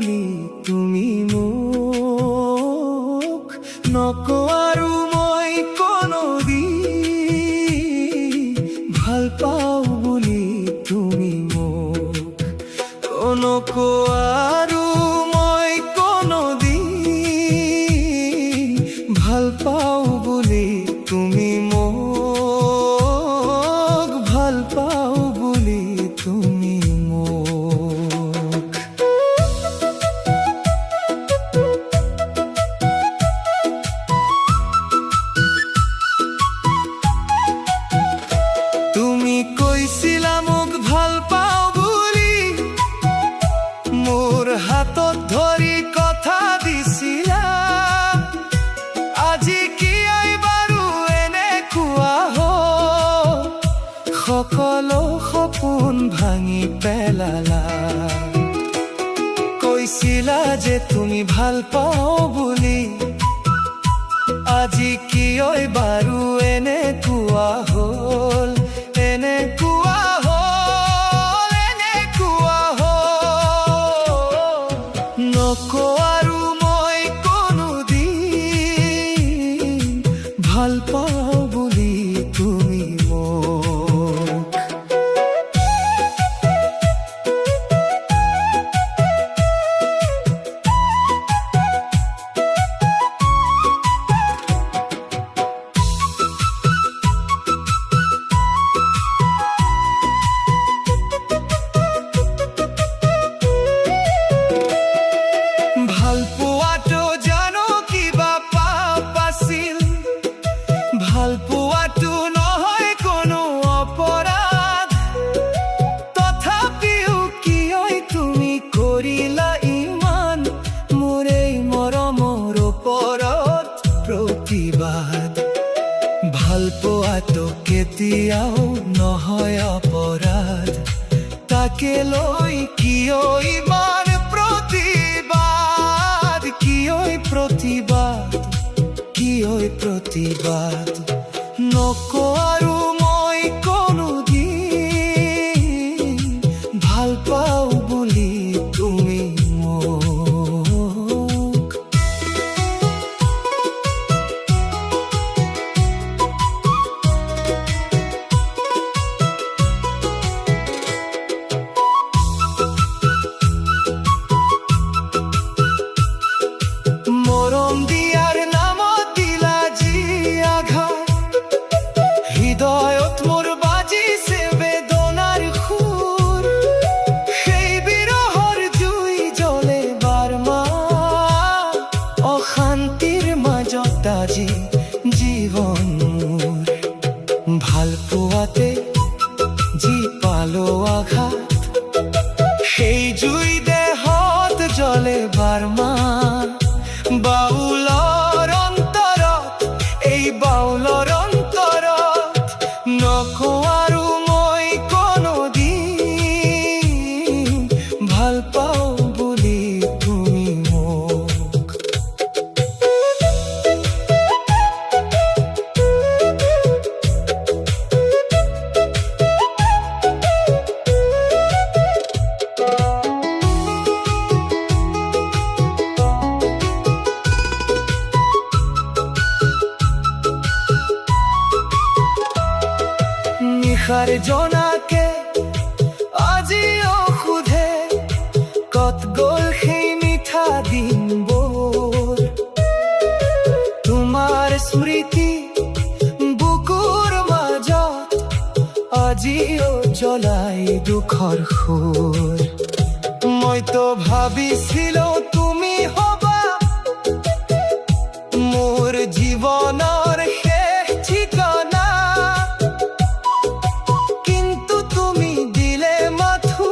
বুলি তুমি মোক নকওঁ আৰু মই কোনোদিন ভাল পাওঁ বুলি তুমি মোক নকওঁ আৰু মই কোনোদিন ভাল পাওঁ বুলি তুমি মোক ভাল পাওঁ বুলি তুমি মোক তুমি কৈছিলা মোক ভাল পাওঁ বুলি মোৰ হাতত ধৰি কথা দিছিলা আজি কিয় বাৰু এনেকুৱা হ'ল সকলো সপোন ভাঙি পেলালা কৈছিলা যে তুমি ভাল পাওঁ বুলি আজি কিয় বাৰু এনেকুৱা হ'ল এনেকুৱা হ'ল এনেকুৱা হ'ল নকওঁ আৰু মই কোনোদিন ভাল পাওঁ বুলি তুমি মোক ভাল পোৱাটো জানো কিবা পাপ আছিল ভাল পোৱাটো নহয় কোনো অপৰাধ তথাপিও কিয় তুমি কৰিলা ইমান মোৰ এই মৰমৰ ওপৰত প্ৰতিবাদ ভাল পোৱাটো কেতিয়াও নহয় অপৰাধ তাকে লৈ কিয় ইমান প্ৰতিবাদ প্ৰতিবাদ নকওঁ আৰু মই কোনোদিন ভাল পাওঁ বুলি তুমি মোক মৰম দিয়াৰ নামত দিলা যি আঘাত হৃদয়ত মোৰ বাজিছে বেদনাৰ সুৰ সেই বিৰহৰ জুই জ্বলে বাৰমাহ অশান্তিৰ মাজত আজি জীৱন মোৰ ভাল পোৱাতে যি পালো আঘাত সেই জুই দেহত জ্বলে বাৰমাহ বাউলৰ অন্তৰত এই বাউলৰ অন্তৰত নকওঁ আৰু মই কোনোদিন ভাল পাওঁ বুলি তুমি মোক নিশাৰ জনাকে আজিও সোধে কত গ'ল সেই মিঠা দিনবোৰ তোমাৰ স্মৃতি বুকুৰ মাজত আজিও জ্বলাই দুখৰ সুৰ মইতো ভাবিছিলো তুমি হবা মোৰ জীৱনৰ শেষ ঠিকনা কিন্তু তুমি দিলে মাথো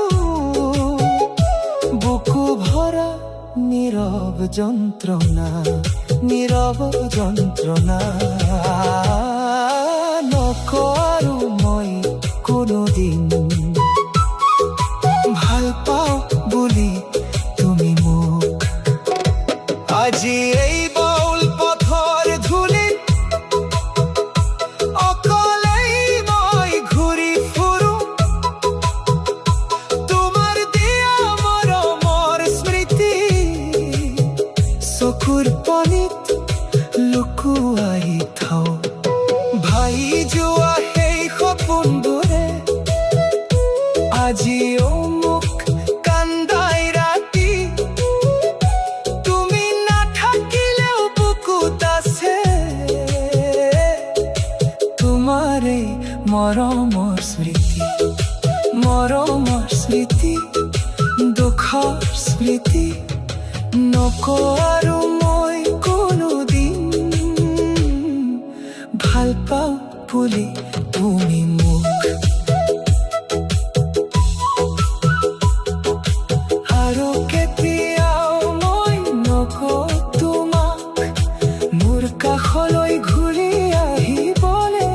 বুকু ভৰা নীৰৱ যন্ত্ৰণা নকওঁ আৰু মই কোনোদিন ভাল পাওঁ বুলি তুমি মোক আজি এই বাউল পথৰ ধূলিত অকলেই মই ঘূৰি ফুৰো তোমাৰ দিয়া মৰমৰ স্মৃতি চকুৰ পানীত লুকুৱাই থওঁ ভাই যোৱা সেই সপোনবোৰে আজিও মোক কান্দাই ৰাতি তুমি নাথাকিলেও বুকুত আছে তোমাৰ এই মৰমৰ স্মৃতি দুখৰ স্মৃতি নকওঁ আৰু মই কোনোদিন ভাল পাওঁ বুলি তুমি মোক আৰু কেতিয়াও মই নকওঁ তোমাক মোৰ কাষলৈ ঘূৰি আহিবলে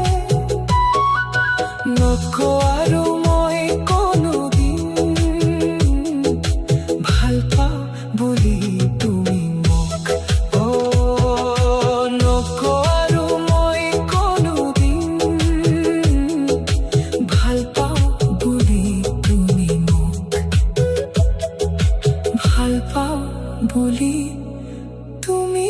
নকওঁ আৰু মই কোনোদিন ভাল পাওঁ বুলি তুমি মোক নকওঁ আৰু মই কোনোদিন ভাল পাওঁ বুলি তুমি মোক ভাল পাওঁ বুলি তুমি